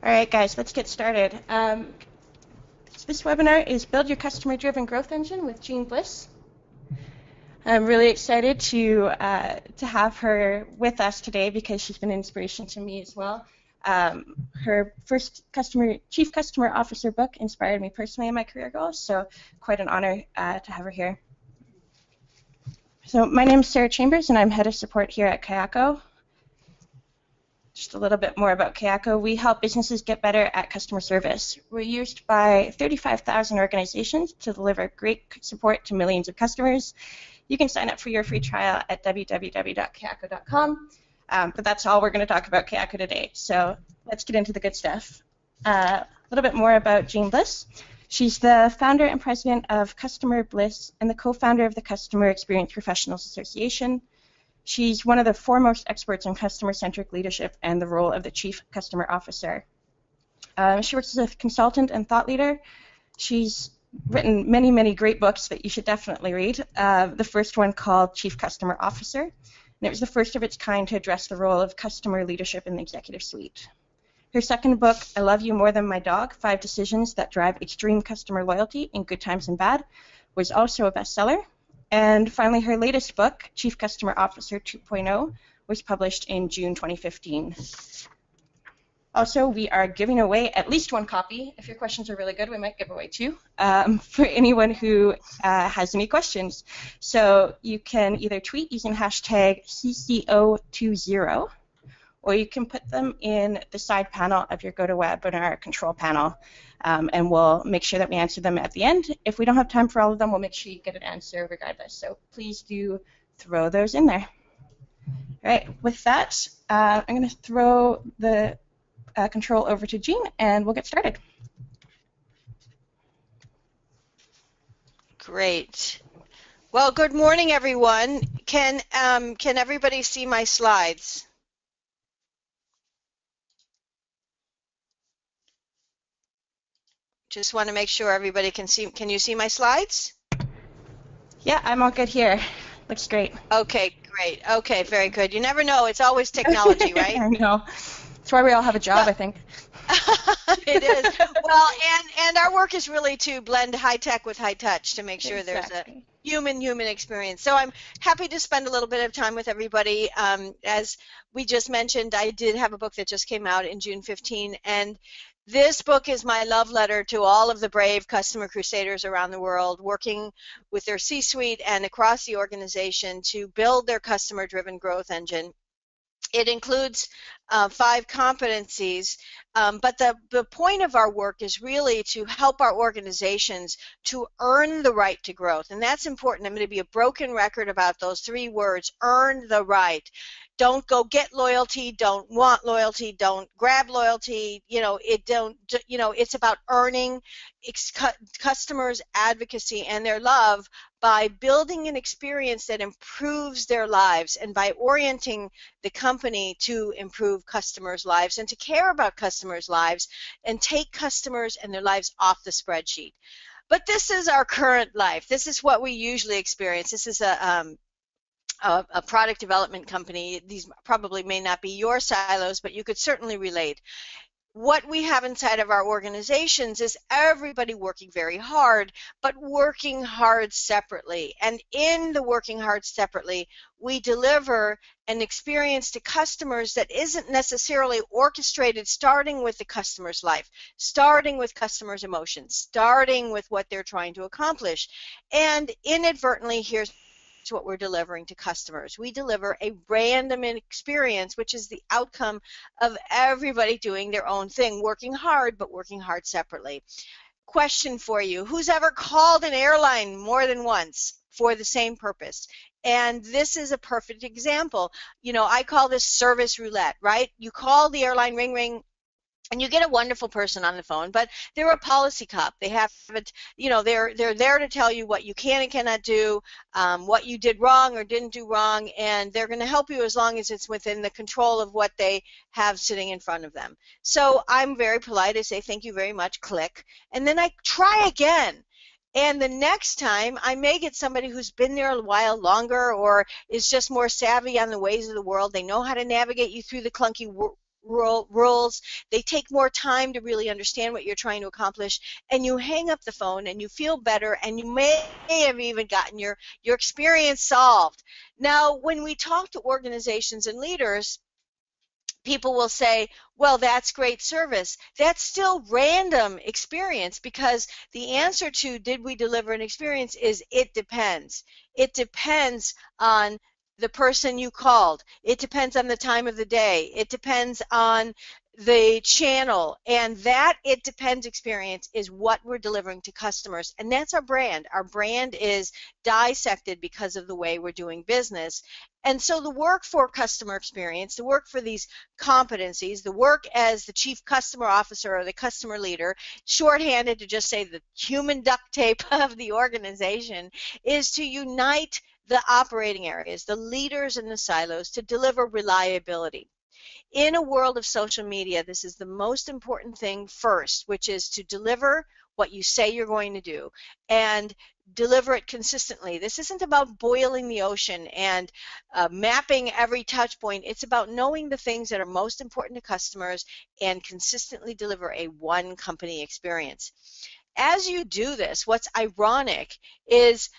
All right, guys, let's get started. This webinar is Build Your Customer-Driven Growth Engine with Jeanne Bliss. I'm really excited to have her with us today because she's been an inspiration to me as well. Her first Chief Customer Officer book inspired me personally in my career goals, so quite an honor to have her here. So my name is Sarah Chambers, and I'm Head of Support here at Kayako. Just a little bit more about Kayako. We help businesses get better at customer service. We're used by 35,000 organizations to deliver great support to millions of customers. You can sign up for your free trial at www.kayako.com. But that's all we're going to talk about Kayako today. So let's get into the good stuff. A little bit more about Jeanne Bliss. She's the founder and president of Customer Bliss and the co-founder of the Customer Experience Professionals Association. She's one of the foremost experts in customer-centric leadership and the role of the Chief Customer Officer. She works as a consultant and thought leader. She's written many, many great books that you should definitely read. The first one called Chief Customer Officer, and it was the first of its kind to address the role of customer leadership in the executive suite. Her second book, I Love You More Than My Dog, 5 Decisions That Drive Extreme Customer Loyalty in Good Times and Bad, was also a bestseller. And finally, her latest book, Chief Customer Officer 2.0, was published in June 2015. Also, we are giving away at least one copy. If your questions are really good, we might give away two for anyone who has any questions. So you can either tweet using hashtag CCO20, or you can put them in the side panel of your GoToWebinar control panel, and we'll make sure that we answer them at the end. If we don't have time for all of them, we'll make sure you get an answer regardless. So please do throw those in there. All right, with that, I'm going to throw the control over to Jeanne, and we'll get started. Great. Well, good morning, everyone. Can everybody see my slides? Just want to make sure everybody can see. Can you see my slides? Yeah, I'm all good here. Looks great. Okay, great. Okay, very good. You never know. It's always technology, right? I know. That's why we all have a job, I think. It is. Well, and our work is really to blend high tech with high touch to make sure there's a human experience. So I'm happy to spend a little bit of time with everybody. As we just mentioned, I did have a book that just came out in June 15, and this book is my love letter to all of the brave customer crusaders around the world working with their C-suite and across the organization to build their customer-driven growth engine. It includes 5 competencies, but the point of our work is really to help our organizations to earn the right to growth, and that's important. I'm going to be a broken record about those 3 words: earn the right. Don't go get loyalty, don't want loyalty, don't grab loyalty. It's about earning customers' advocacy and their love by building an experience that improves their lives and by orienting the company to improve customers' lives and to care about customers' lives and take customers and their lives off the spreadsheet. But this is our current life. This is what we usually experience. This is a product development company. These probably may not be your silos, but you could certainly relate. What we have inside of our organizations is everybody working very hard, but working hard separately. And in the working hard separately, we deliver an experience to customers that isn't necessarily orchestrated starting with the customer's life, starting with customers' emotions, starting with what they're trying to accomplish. And inadvertently, here's what we're delivering to customers. We deliver a random experience, which is the outcome of everybody doing their own thing, working hard, but working hard separately. Question for you: who's ever called an airline more than once for the same purpose? And this is a perfect example. I call this service roulette, right? You call the airline, ring, ring, and you get a wonderful person on the phone, but they're a policy cop. They have it, they're there to tell you what you can and cannot do, what you did wrong or didn't do wrong, and they're going to help you as long as it's within the control of what they have sitting in front of them. So I'm very polite. I say, thank you very much, click, and then I try again. And the next time, I may get somebody who's been there a while longer or is just more savvy on the ways of the world. They know how to navigate you through the clunky roles. They take more time to really understand what you're trying to accomplish, and you hang up the phone and you feel better, and you may have even gotten your experience solved. Now, when we talk to organizations and leaders, people will say, well, that's great service. That's still random experience, because the answer to did we deliver an experience is it depends. It depends on the person you called. It depends on the time of the day. It depends on the channel, and that it depends experience is what we're delivering to customers, and that's our brand. Our brand is dissected because of the way we're doing business. And so the work for customer experience, the work for these competencies, the work as the chief customer officer or the customer leader, shorthanded to just say the human duct tape of the organization, is to unite the operating areas, the leaders in the silos, to deliver reliability. In a world of social media, this is the most important thing first, which is to deliver what you say you're going to do and deliver it consistently. This isn't about boiling the ocean and mapping every touch point. It's about knowing the things that are most important to customers and consistently deliver a one company experience. As you do this, what's ironic is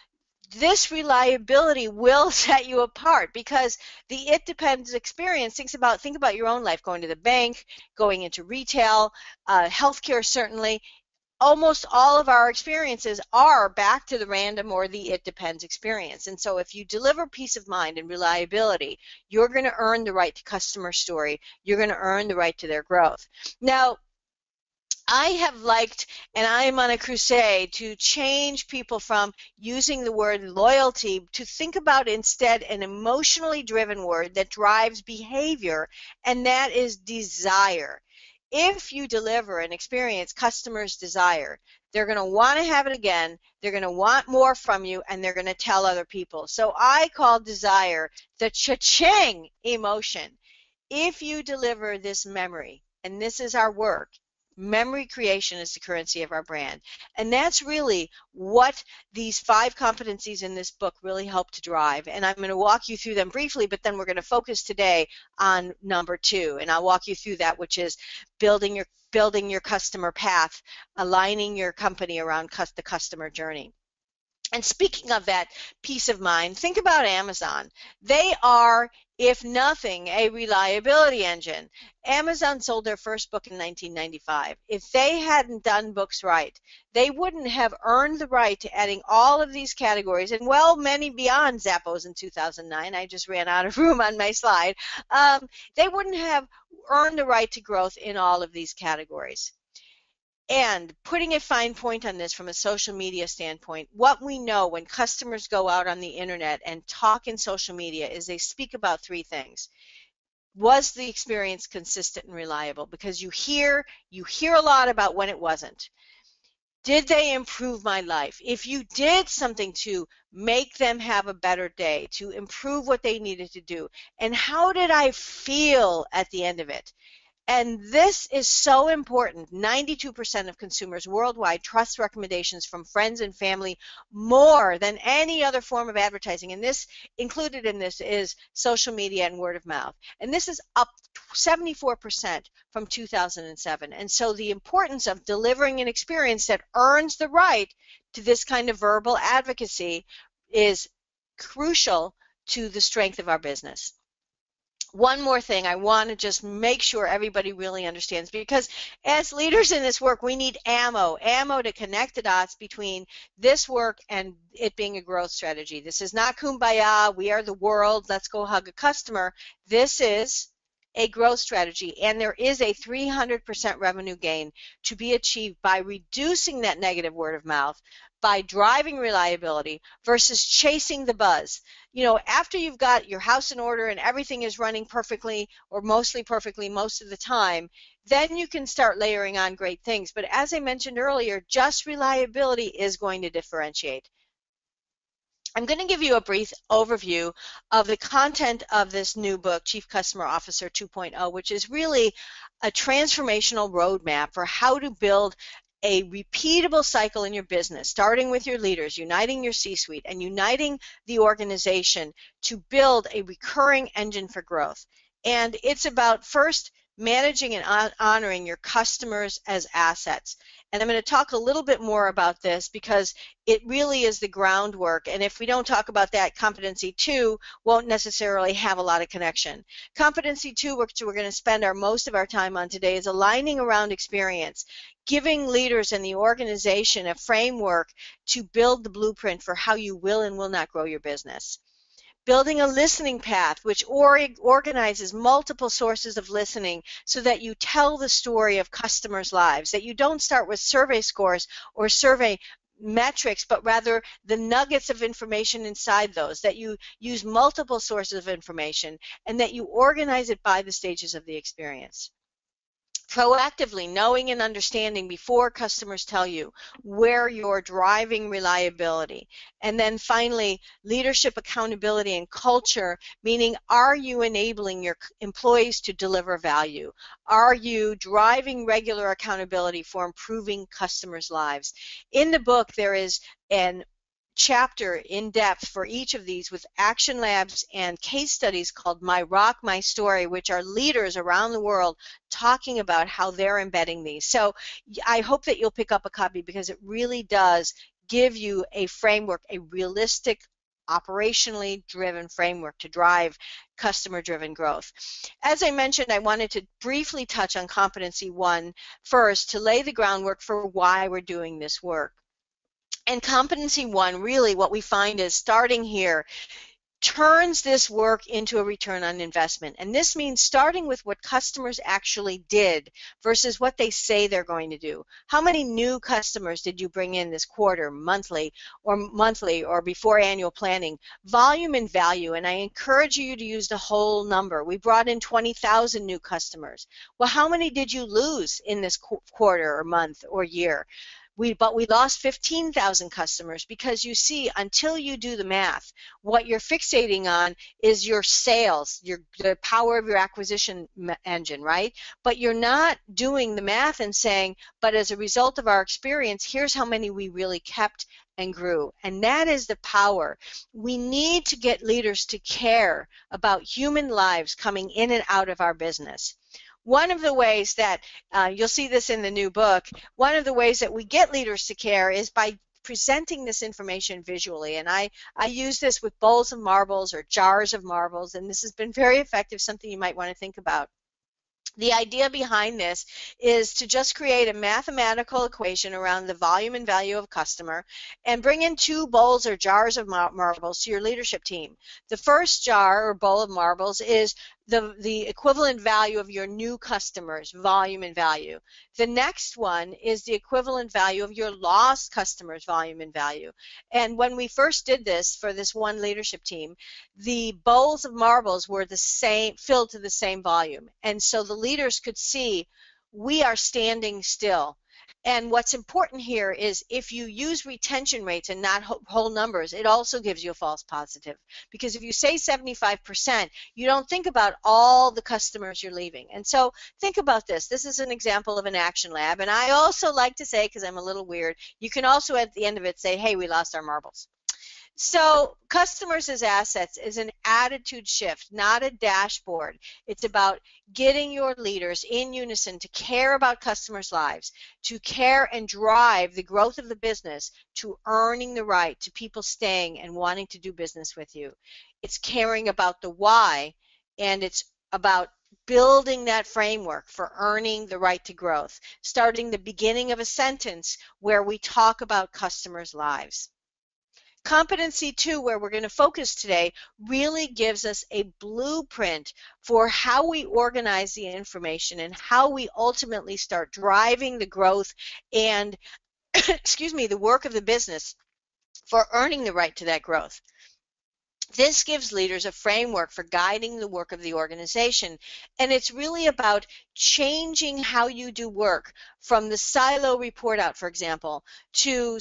this reliability will set you apart, because the it depends experience, think about your own life, going to the bank, going into retail, healthcare. Certainly almost all of our experiences are back to the random or the it depends experience. And so if you deliver peace of mind and reliability, you're going to earn the right to customer story. You're going to earn the right to their growth. Now, I have liked, and I am on a crusade to change people from using the word loyalty to think about instead an emotionally driven word that drives behavior, and that is desire. If you deliver an experience customers desire, they're going to want to have it again, they're going to want more from you, and they're going to tell other people. So I call desire the cha-ching emotion. If you deliver this memory, and this is our work, memory creation is the currency of our brand. And that's really what these 5 competencies in this book really help to drive. And I'm going to walk you through them briefly, but then we're going to focus today on number 2. And I'll walk you through that, which is building your customer path, aligning your company around the customer journey. And speaking of that peace of mind, think about Amazon. They are, if nothing, a reliability engine. Amazon sold their first book in 1995. If they hadn't done books right, they wouldn't have earned the right to adding all of these categories, and well, many beyond Zappos in 2009. I just ran out of room on my slide. They wouldn't have earned the right to growth in all of these categories. And putting a fine point on this from a social media standpoint, what we know when customers go out on the internet and talk in social media is they speak about 3 things. Was the experience consistent and reliable? Because you hear a lot about when it wasn't. Did they improve my life? If you did something to make them have a better day, to improve what they needed to do, and how did I feel at the end of it? And this is so important. 92% of consumers worldwide trust recommendations from friends and family more than any other form of advertising. And this, included in this, is social media and word of mouth. And this is up 74% from 2007. And so the importance of delivering an experience that earns the right to this kind of verbal advocacy is crucial to the strength of our business. One more thing I want to just make sure everybody really understands, because as leaders in this work, we need ammo to connect the dots between this work and it being a growth strategy. This is not kumbaya, we are the world, let's go hug a customer. This is a growth strategy, and there is a 300% revenue gain to be achieved by reducing that negative word of mouth, by driving reliability versus chasing the buzz. You know, after you've got your house in order and everything is running perfectly or mostly perfectly most of the time, then you can start layering on great things. But as I mentioned earlier, just reliability is going to differentiate. I'm going to give you a brief overview of the content of this new book, Chief Customer Officer 2.0, which is really a transformational roadmap for how to build a repeatable cycle in your business, starting with your leaders, uniting your C-suite, and uniting the organization to build a recurring engine for growth. And it's about, first, managing and honoring your customers as assets. And I'm going to talk a little bit more about this because it really is the groundwork. And if we don't talk about that, competency 2 won't necessarily have a lot of connection. Competency 2, which we're going to spend most of our time on today, is aligning around experience, giving leaders in the organization a framework to build the blueprint for how you will and will not grow your business. Building a listening path, which organizes multiple sources of listening so that you tell the story of customers' lives, that you don't start with survey scores or survey metrics, but rather the nuggets of information inside those, that you use multiple sources of information, and that you organize it by the stages of the experience. Proactively knowing and understanding before customers tell you where you're driving reliability. And then finally, leadership accountability and culture, meaning are you enabling your employees to deliver value? Are you driving regular accountability for improving customers' lives? In the book, there is an chapter in depth for each of these with action labs and case studies called My Rock, My Story, which are leaders around the world talking about how they're embedding these. So I hope that you'll pick up a copy because it really does give you a framework, a realistic, operationally driven framework to drive customer-driven growth. As I mentioned, I wanted to briefly touch on competency 1 first to lay the groundwork for why we're doing this work. And competency 1, really what we find is starting here turns this work into a return on investment. And this means starting with what customers actually did versus what they say they're going to do. How many new customers did you bring in this quarter, monthly, or before annual planning? Volume and value, and I encourage you to use the whole number. We brought in 20,000 new customers. Well, how many did you lose in this quarter or month or year? But we lost 15,000 customers because you see, until you do the math, what you're fixating on is your sales, the power of your acquisition engine, right? But you're not doing the math and saying, but as a result of our experience, here's how many we really kept and grew. And that is the power. We need to get leaders to care about human lives coming in and out of our business. One of the ways that, you'll see this in the new book, one of the ways that we get leaders to care is by presenting this information visually. And I use this with bowls of marbles or jars of marbles, and this has been very effective, something you might want to think about. The idea behind this is to just create a mathematical equation around the volume and value of a customer and bring in 2 bowls or jars of marbles to your leadership team. The first jar or bowl of marbles is the equivalent value of your new customers, volume and value. The next one is the equivalent value of your lost customers, volume and value. And when we first did this for this one leadership team, the bowls of marbles were the same, filled to the same volume. And so the leaders could see we are standing still. And what's important here is if you use retention rates and not whole numbers, it also gives you a false positive. Because if you say 75%, you don't think about all the customers you're leaving. And so think about this. This is an example of an action lab. And I also like to say, because I'm a little weird, you can also at the end of it say, hey, we lost our marbles. So customers as assets is an attitude shift, not a dashboard. It's about getting your leaders in unison to care about customers' lives, to care and drive the growth of the business, to earning the right, to people staying and wanting to do business with you. It's caring about the why, and it's about building that framework for earning the right to growth, starting the beginning of a sentence where we talk about customers' lives. Competency 2, where we're going to focus today, really gives us a blueprint for how we organize the information and how we ultimately start driving the growth and, excuse me, the work of the business for earning the right to that growth. This gives leaders a framework for guiding the work of the organization, and it's really about changing how you do work from the silo report out, for example, to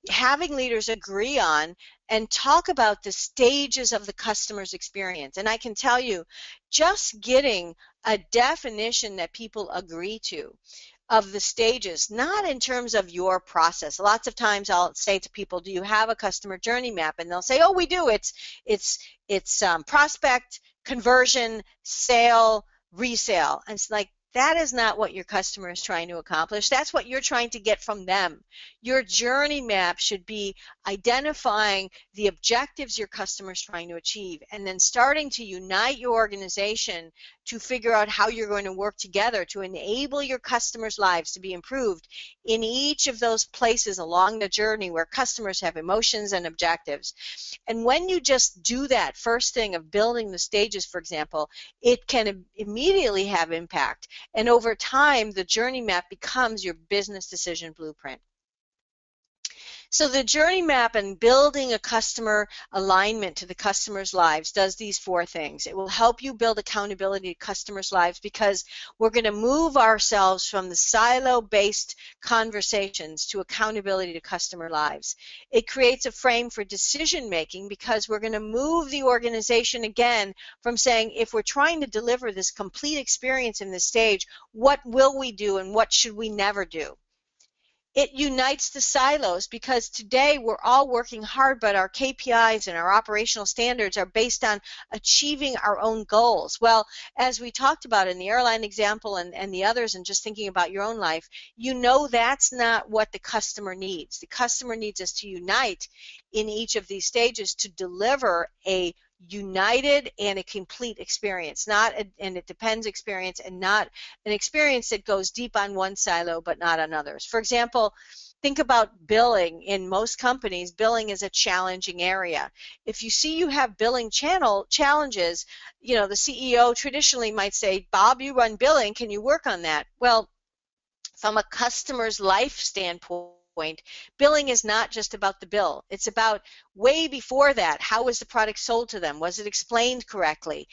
having leaders agree on and talk about the stages of the customer's experience. And I can tell you, just getting a definition that people agree to of the stages, not in terms of your process. Lots of times I'll say to people, do you have a customer journey map? And they'll say, oh, we do. It's prospect, conversion, sale, resale. And it's like, that is not what your customer is trying to accomplish. That's what you're trying to get from them. Your journey map should be identifying the objectives your customer is trying to achieve, and then starting to unite your organization to figure out how you're going to work together to enable your customers' lives to be improved in each of those places along the journey where customers have emotions and objectives. And when you just do that first thing of building the stages, for example, it can immediately have impact. And over time, the journey map becomes your business decision blueprint. So the journey map and building a customer alignment to the customer's lives does these 4 things. It will help you build accountability to customers' lives, because we're going to move ourselves from the silo-based conversations to accountability to customer lives. It creates a frame for decision making, because we're going to move the organization again from saying, if we're trying to deliver this complete experience in this stage, what will we do and what should we never do? It unites the silos, because today we're all working hard, but our KPIs and our operational standards are based on achieving our own goals. Well, as we talked about in the airline example and the others, and just thinking about your own life, you know that's not what the customer needs. The customer needs us to unite in each of these stages to deliver a united and a complete experience, not and it depends experience, and not an experience that goes deep on one silo but not on others. For example, think about billing. In most companies, billing is a challenging area. If you see you have billing challenges, the CEO traditionally might say, Bob, you run billing, can you work on that? Well, from a customer's life standpoint, billing is not just about the bill. It's about way before that. How was the product sold to them? Was it explained correctly?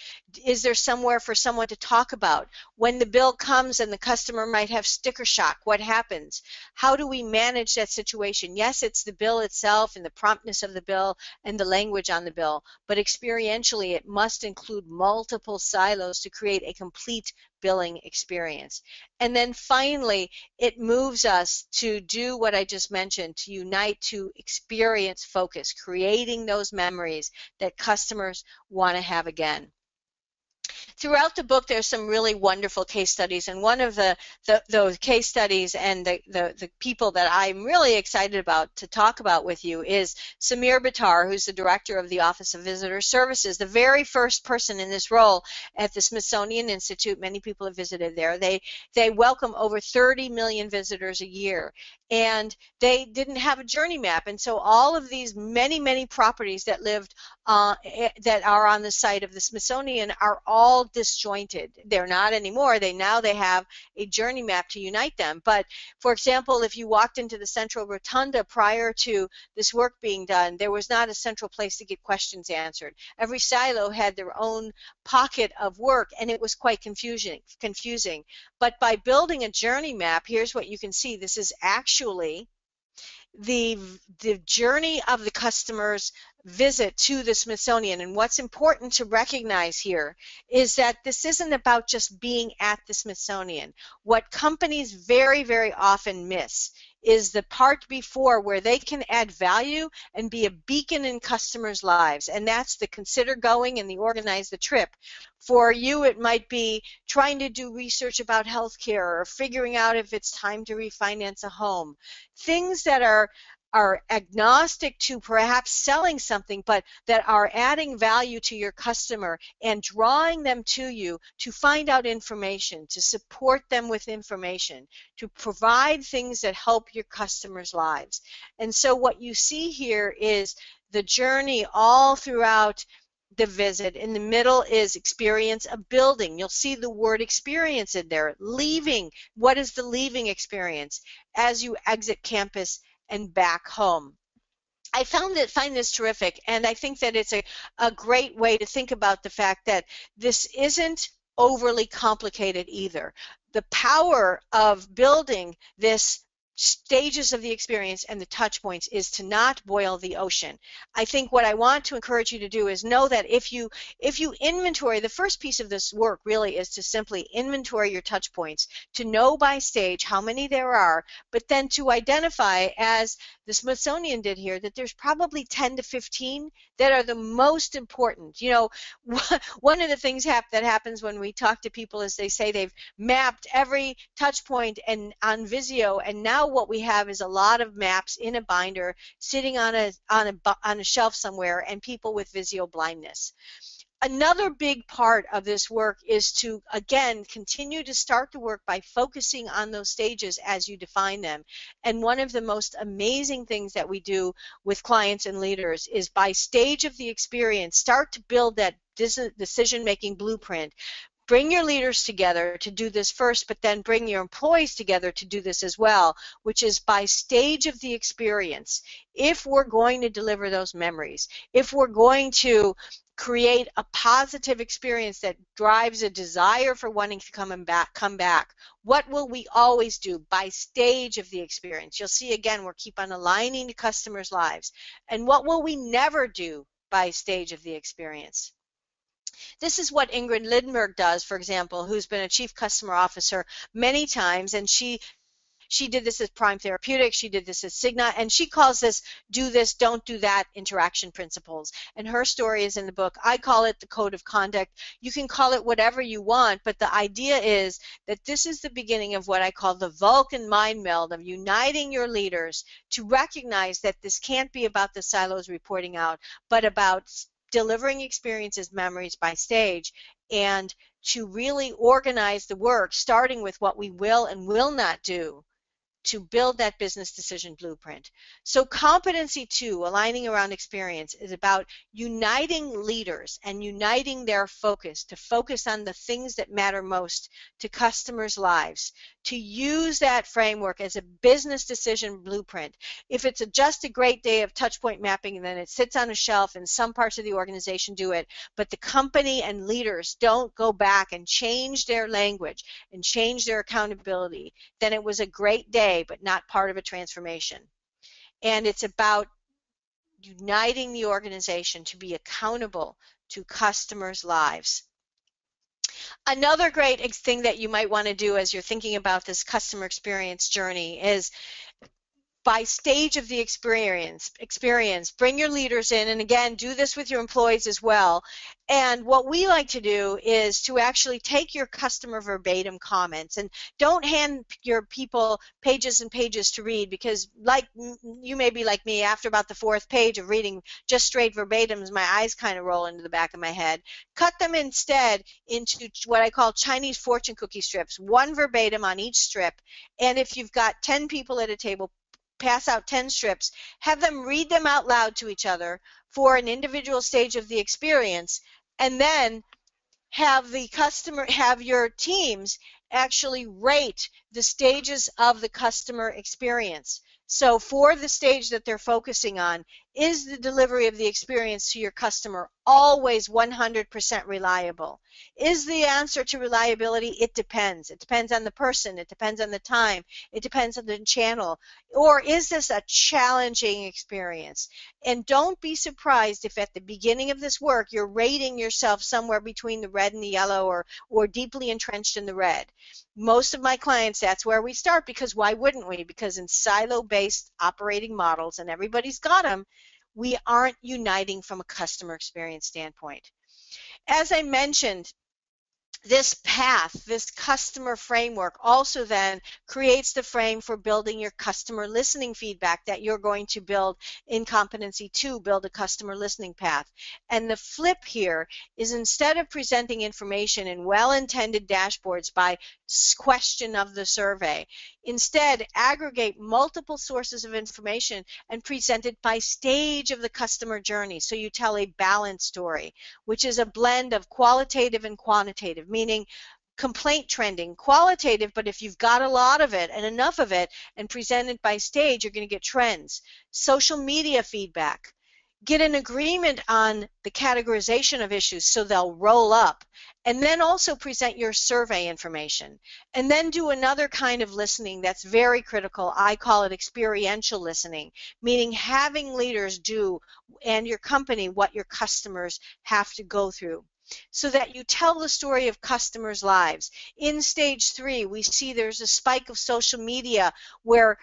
Is there somewhere for someone to talk about? When the bill comes and the customer might have sticker shock, what happens? How do we manage that situation? Yes, it's the bill itself and the promptness of the bill and the language on the bill, but experientially it must include multiple silos to create a complete billing experience. And then finally, it moves us to do what I just mentioned, to unite to experience focus, creating those memories that customers want to have again. Throughout the book, there's some really wonderful case studies, and one of those case studies and the people that I'm really excited about to talk about with you is Samir Bhattar, who's the director of the Office of Visitor Services, the very first person in this role at the Smithsonian Institute. Many people have visited there. They welcome over 30 million visitors a year, and they didn't have a journey map, and so all of these many properties that lived that are on the site of the Smithsonian are all disjointed. They're not anymore. They have a journey map to unite them. But for example, if you walked into the central rotunda prior to this work being done, there was not a central place to get questions answered. Every silo had their own pocket of work, and it was quite confusing. But by building a journey map, here's what you can see. This is actually the journey of the customer's visit to the Smithsonian. And what's important to recognize here is that this isn't about just being at the Smithsonian. What companies very often miss is the part before, where they can add value and be a beacon in customers' lives, and that's the consider going and the organize the trip. For you, it might be trying to do research about healthcare, or figuring out if it's time to refinance a home. Things that are agnostic to perhaps selling something, but that are adding value to your customer and drawing them to you to find out information, to support them with information, to provide things that help your customers' lives. And so what you see here is the journey all throughout the visit. In the middle is experience a building. You'll see the word experience in there. Leaving. What is the leaving experience as you exit campus and back home? I find this terrific, and I think that it's a great way to think about the fact that this isn't overly complicated either. The power of building this stages of the experience and the touch points is to not boil the ocean. I think what I want to encourage you to do is know that if you inventory, the first piece of this work really is to simply inventory your touch points, to know by stage how many there are, but then to identify, as the Smithsonian did here, that there's probably 10 to 15 that are the most important. You know, one of the things that happens when we talk to people is they say they've mapped every touch point and on Visio, and now what we have is a lot of maps in a binder sitting on a shelf somewhere, and people with Visio blindness. Another big part of this work is to, again, continue to start the work by focusing on those stages as you define them. And one of the most amazing things that we do with clients and leaders is, by stage of the experience, start to build that decision-making blueprint. Bring your leaders together to do this first, but then bring your employees together to do this as well, which is by stage of the experience. If we're going to deliver those memories, if we're going to create a positive experience that drives a desire for wanting to come back, what will we always do? By stage of the experience. You'll see, again, we'll keep on aligning to customers' lives. And what will we never do by stage of the experience? This is what Ingrid Lindberg does, for example, who's been a chief customer officer many times, and she did this at Prime Therapeutics, she did this at Cigna, and she calls this do this, don't do that interaction principles. And her story is in the book. I call it the code of conduct. You can call it whatever you want, but the idea is that this is the beginning of what I call the Vulcan mind meld of uniting your leaders to recognize that this can't be about the silos reporting out, but about delivering experiences, memories by stage, and to really organize the work, starting with what we will and will not do to build that business decision blueprint. So competency 2, aligning around experience, is about uniting leaders and uniting their focus to focus on the things that matter most to customers' lives, to use that framework as a business decision blueprint. If it's just a great day of touch point mapping, then it sits on a shelf and some parts of the organization do it, but the company and leaders don't go back and change their language and change their accountability, then it was a great day but not part of a transformation. And it's about uniting the organization to be accountable to customers' lives. Another great thing that you might want to do as you're thinking about this customer experience journey is, by stage of the experience, bring your leaders in, and again, do this with your employees as well. And what we like to do is to actually take your customer verbatim comments, and don't hand your people pages and pages to read, because like you may be like me, after about the 4th page of reading just straight verbatims, my eyes kind of roll into the back of my head. Cut them instead into what I call Chinese fortune cookie strips, 1 verbatim on each strip. And if you've got 10 people at a table, pass out 10 strips, have them read them out loud to each other for an individual stage of the experience, and then have your teams actually rate the stages of the customer experience. So for the stage that they're focusing on, is the delivery of the experience to your customer always 100% reliable? Is the answer to reliability, it depends. It depends on the person. It depends on the time. It depends on the channel. Or is this a challenging experience? And don't be surprised if at the beginning of this work you're rating yourself somewhere between the red and the yellow, or deeply entrenched in the red. Most of my clients, that's where we start, because why wouldn't we? Because in silo-based operating models, and everybody's got them, we aren't uniting from a customer experience standpoint. As I mentioned, this path, this customer framework, also then creates the frame for building your customer listening feedback that you're going to build in competency 2, build a customer listening path. And the flip here is, instead of presenting information in well-intended dashboards by question of the survey, instead aggregate multiple sources of information and present it by stage of the customer journey. So you tell a balanced story, which is a blend of qualitative and quantitative, meaning complaint trending, qualitative, but if you've got a lot of it and enough of it and present it by stage, you're going to get trends. Social media feedback. get an agreement on the categorization of issues so they'll roll up, and then also present your survey information, and then do another kind of listening that's very critical. I call it experiential listening, meaning having leaders do and your company what your customers have to go through, so that you tell the story of customers' lives. In stage 3, we see there's a spike of social media where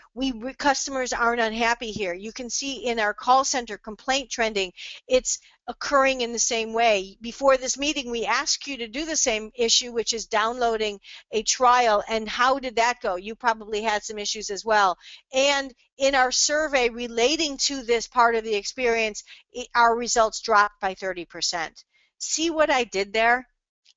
customers aren't unhappy here. You can see in our call center complaint trending, it's occurring in the same way. Before this meeting, we asked you to do the same issue, which is downloading a trial, and how did that go? You probably had some issues as well. And in our survey relating to this part of the experience, our results dropped by 30%. See what I did there?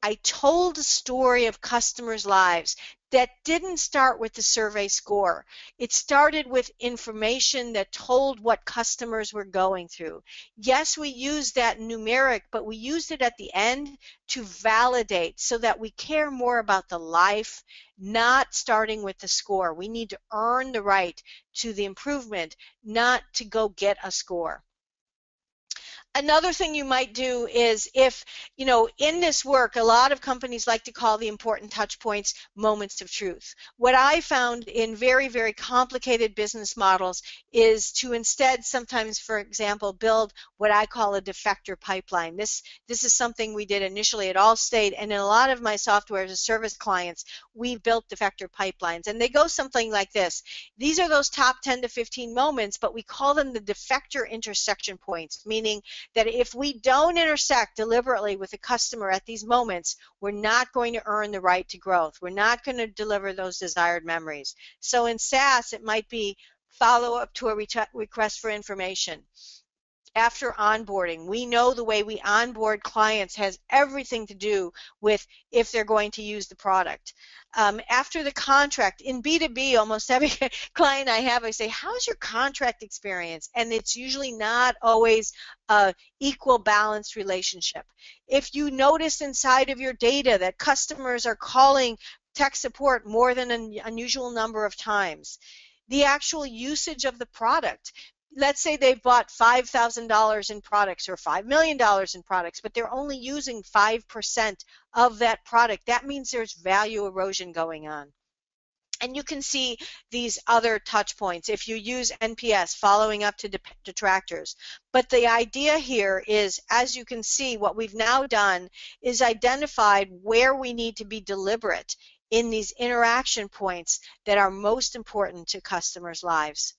I told a story of customers' lives that didn't start with the survey score. It started with information that told what customers were going through. Yes, we used that numeric, but we used it at the end to validate so that we care more about the life, not starting with the score. We need to earn the right to the improvement, not to go get a score. Another thing you might do is, if, in this work, a lot of companies like to call the important touch points moments of truth. What I found in very, very complicated business models is to instead sometimes, for example, build what I call a defector pipeline. This is something we did initially at Allstate, and in a lot of my software as a service clients, we've built defector pipelines, and they go something like this. These are those top 10 to 15 moments, but we call them the defector intersection points, meaning that if we don't intersect deliberately with the customer at these moments, we're not going to earn the right to growth. We're not going to deliver those desired memories. So in SaaS, it might be follow up to a request for information. After onboarding, we know the way we onboard clients has everything to do with if they're going to use the product. After the contract, in B2B, almost every client I have, I say, how's your contract experience? And it's usually not always an equal balanced relationship. If you notice inside of your data that customers are calling tech support more than an unusual number of times, the actual usage of the product, let's say they've bought $5,000 in products or $5 million in products, but they're only using 5% of that product. That means there's value erosion going on. And you can see these other touch points if you use NPS, following up to detractors. But the idea here is, as you can see, what we've now done is identified where we need to be deliberate in these interaction points that are most important to customers' lives.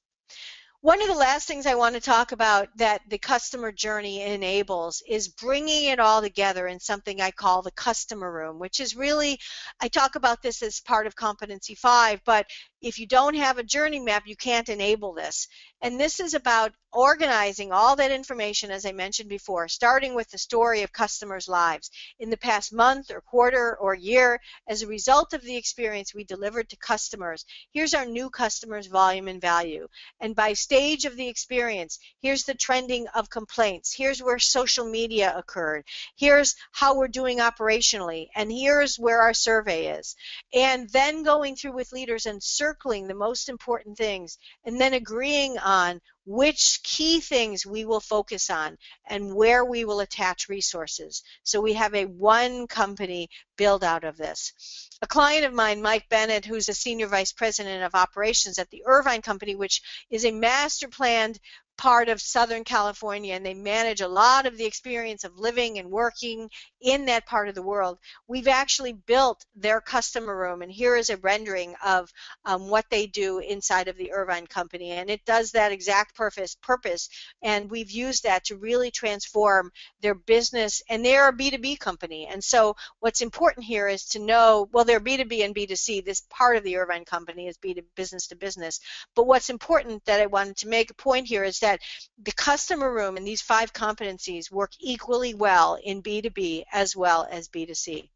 One of the last things I want to talk about that the customer journey enables is bringing it all together in something I call the customer room, which is really, I talk about this as part of Competency 5, but if you don't have a journey map, you can't enable this. And this is about organizing all that information, as I mentioned before, starting with the story of customers' lives in the past month or quarter or year as a result of the experience we delivered to customers. Here's our new customers' volume and value. And by stage of the experience, here's the trending of complaints. Here's where social media occurred. Here's how we're doing operationally. And here's where our survey is. And then going through with leaders and circling the most important things, and then agreeing on which key things we will focus on and where we will attach resources. So we have a one company build out of this. A client of mine, Mike Bennett, who's a senior vice president of operations at the Irvine Company, which is a master planned part of Southern California, and they manage a lot of the experience of living and working in that part of the world. We've actually built their customer room, and here is a rendering of what they do inside of the Irvine Company, and it does that exact purpose, and we've used that to really transform their business, and they're a B2B company. And so what's important here is to know, well, they're B2B and B2C. This part of the Irvine Company is business to business, but what's important that I wanted to make a point here is that the customer room and these 5 competencies work equally well in B2B as well as B2C.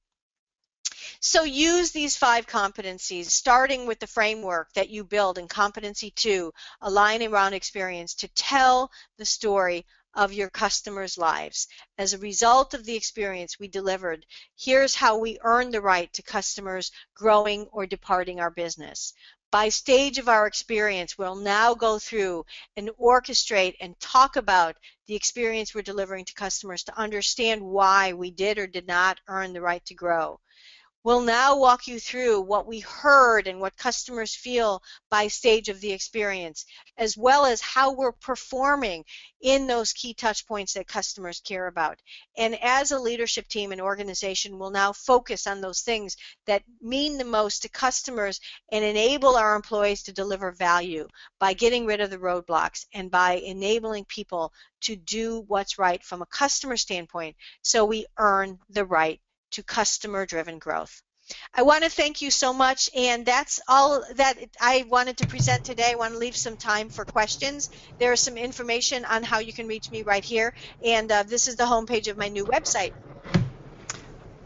So use these 5 competencies, starting with the framework that you build in Competency 2, align around experience, to tell the story of your customers' lives. As a result of the experience we delivered, here's how we earn the right to customers growing or departing our business. By stage of our experience, we'll now go through and orchestrate and talk about the experience we're delivering to customers to understand why we did or did not earn the right to grow. We'll now walk you through what we heard and what customers feel by stage of the experience, as well as how we're performing in those key touch points that customers care about. And as a leadership team and organization, we'll now focus on those things that mean the most to customers and enable our employees to deliver value by getting rid of the roadblocks and by enabling people to do what's right from a customer standpoint, so we earn the right to customer-driven growth. I want to thank you so much, and that's all that I wanted to present today. I want to leave some time for questions. There is some information on how you can reach me right here, and this is the homepage of my new website.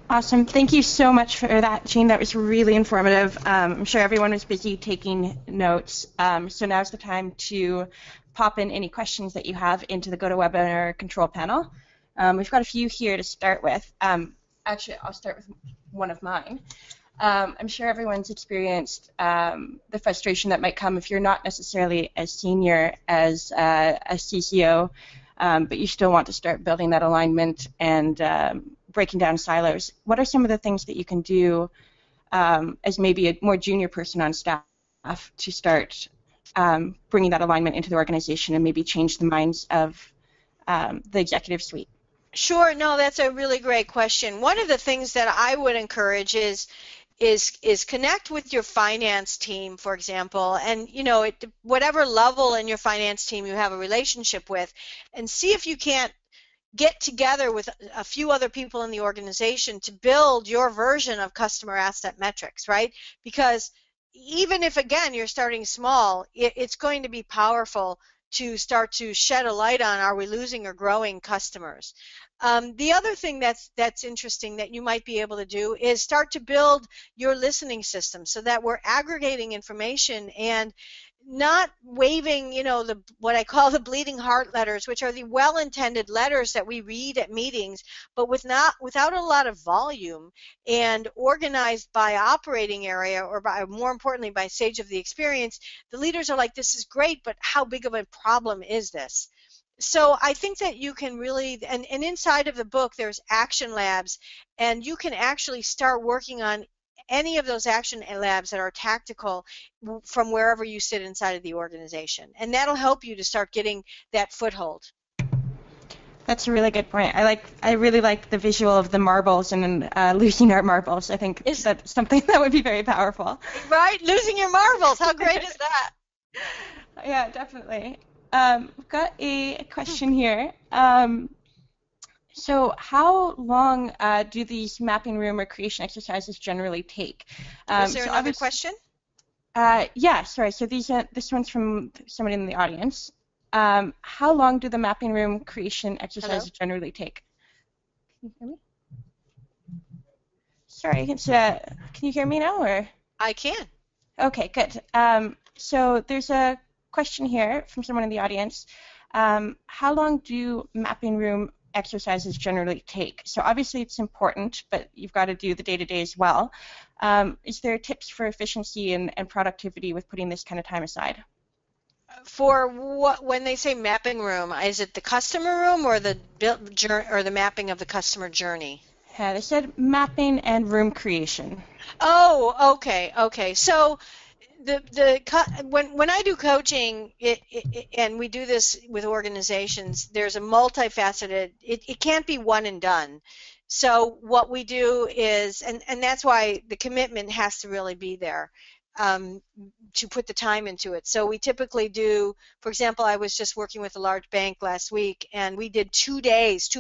Awesome. Thank you so much for that, Jeanne. That was really informative. I'm sure everyone was busy taking notes, so now's the time to pop in any questions that you have into the GoToWebinar control panel. We've got a few here to start with. Actually, I'll start with one of mine. I'm sure everyone's experienced the frustration that might come if you're not necessarily as senior as a CCO, but you still want to start building that alignment and breaking down silos. What are some of the things that you can do as maybe a more junior person on staff to start bringing that alignment into the organization and maybe change the minds of the executive suite? Sure. No, that's a really great question. One of the things that I would encourage is connect with your finance team, for example, and whatever level in your finance team you have a relationship with, and see if you can't get together with a few other people in the organization to build your version of customer asset metrics, right? Because even if, again, you're starting small, it's going to be powerful to start to shed a light on, are we losing or growing customers? The other thing that's interesting that you might be able to do is start to build your listening system so that we're aggregating information and not waving, what I call the bleeding heart letters, which are the well-intended letters that we read at meetings, but without a lot of volume and organized by operating area or more importantly, by stage of the experience. The leaders are like, this is great, but how big of a problem is this? So I think that you can really, and inside of the book, there's action labs, and you can actually start working on any of those action labs that are tactical from wherever you sit inside of the organization. And that'll help you to start getting that foothold. That's a really good point. I really like the visual of the marbles and losing our marbles. I think that's something that would be very powerful. Right? Losing your marbles. How great is that? Yeah, definitely. We've got a question here. So how long do these mapping room or creation exercises generally take? Is there another question? Yeah, sorry. So this one's from somebody in the audience. How long do the mapping room creation exercises generally take? Can you hear me? Sorry, can you hear me now? Or? I can. Okay, good. So there's a question here from someone in the audience. How long do mapping room exercises generally take? So obviously it's important, but you've got to do the day-to-day as well. Is there tips for efficiency and productivity with putting this kind of time aside? For what, when they say mapping room, is it the customer room or the mapping of the customer journey? Yeah, they said mapping and room creation. Oh, okay. So when I do coaching, and we do this with organizations, there's a multifaceted. It can't be one and done. So what we do is, and that's why the commitment has to really be there. To put the time into it. So we typically do, for example, I was just working with a large bank last week, and we did 2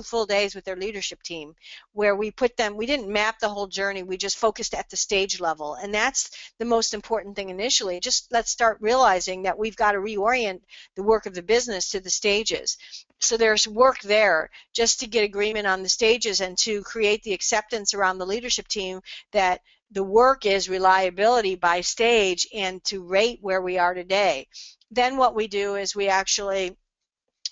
full days with their leadership team, where we didn't map the whole journey, we just focused at the stage level. And that's the most important thing initially. Just let's start realizing that we've got to reorient the work of the business to the stages. So there's work there just to get agreement on the stages and to create the acceptance around the leadership team that the work is reliability by stage and to rate where we are today. Then what we do is we actually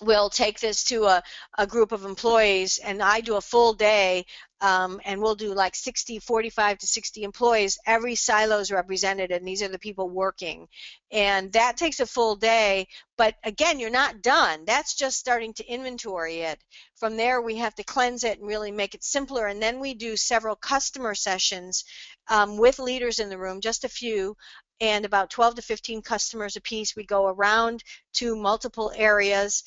we'll take this to a group of employees, and I do a full day, and we'll do like 45 to 60 employees. Every silo is represented, and these are the people working. And that takes a full day, but again, you're not done. That's just starting to inventory it. From there, we have to cleanse it and really make it simpler, and then we do several customer sessions with leaders in the room, just a few, and about 12 to 15 customers a piece. We go around to multiple areas.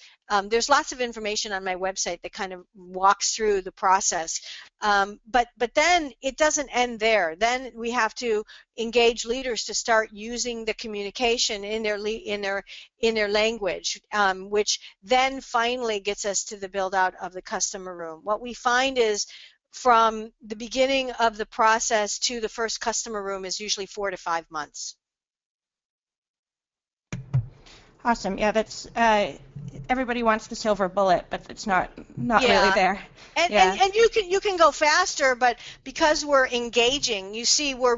There's lots of information on my website that kind of walks through the process, but then it doesn't end there. Then we have to engage leaders to start using the communication in their language, which then finally gets us to the build out of the customer room. What we find is from the beginning of the process to the first customer room is usually 4 to 5 months. Awesome. Yeah, that's everybody wants the silver bullet, but it's not really there. And you can go faster, but because we're engaging, you see, we're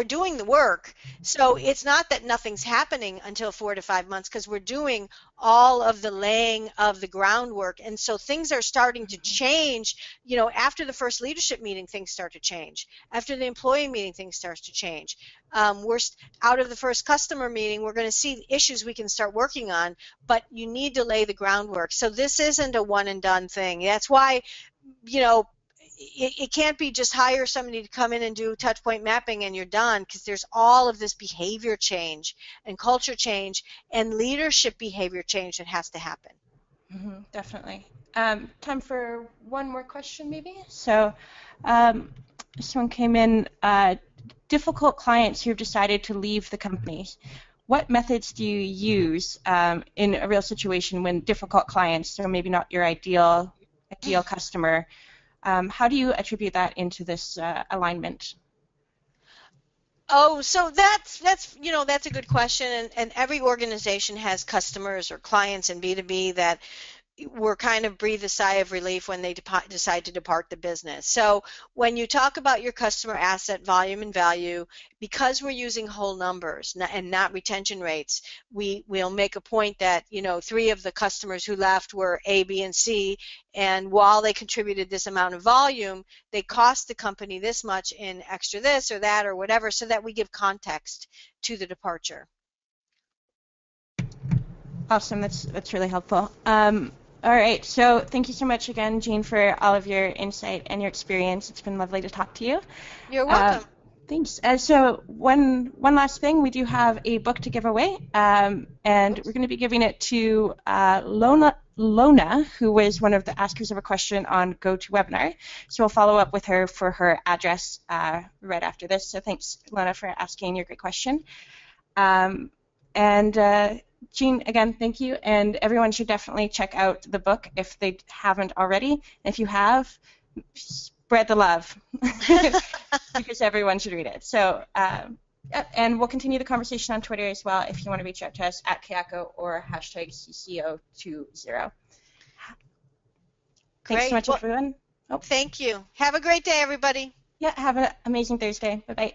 doing the work. So it's not that nothing's happening until 4 to 5 months, because we're doing all of the laying of the groundwork, and so things are starting to change. You know, after the first leadership meeting, things start to change. After the employee meeting, things start to change. We're out of the first customer meeting, we're going to see issues we can start working on, but you need to lay the groundwork. So this isn't a one and done thing. That's why, you know, it can't be just hire somebody to come in and do touch point mapping and you're done, because there's all of this behavior change and culture change and leadership behavior change that has to happen. Mm-hmm, definitely. Time for one more question, maybe. So this one came in. Difficult clients who've decided to leave the company. What methods do you use in a real situation when difficult clients, so maybe not your ideal customer, how do you attribute that into this alignment? Oh, so that's a good question, and every organization has customers or clients in B2B that we're kind of breathe a sigh of relief when they decide to depart the business. So when you talk about your customer asset volume and value, because we're using whole numbers and not retention rates, we'll make a point that, you know, 3 of the customers who left were A, B, and C, and while they contributed this amount of volume, they cost the company this much in extra this or that or whatever, so that we give context to the departure. Awesome, that's really helpful. All right, so thank you so much again, Jeanne, for all of your insight and your experience. It's been lovely to talk to you. You're welcome. Thanks. So one last thing, we do have a book to give away, and we're going to be giving it to Lona, who was one of the askers of a question on GoToWebinar. So we'll follow up with her for her address right after this. So thanks, Lona, for asking your great question. Jeanne, again, thank you, and everyone should definitely check out the book if they haven't already. And if you have, spread the love, because everyone should read it. So, and we'll continue the conversation on Twitter as well if you want to reach out to us at Kayako or #CCO20. Thanks so much, everyone. Thank you. Have a great day, everybody. Yeah, have an amazing Thursday. Bye-bye.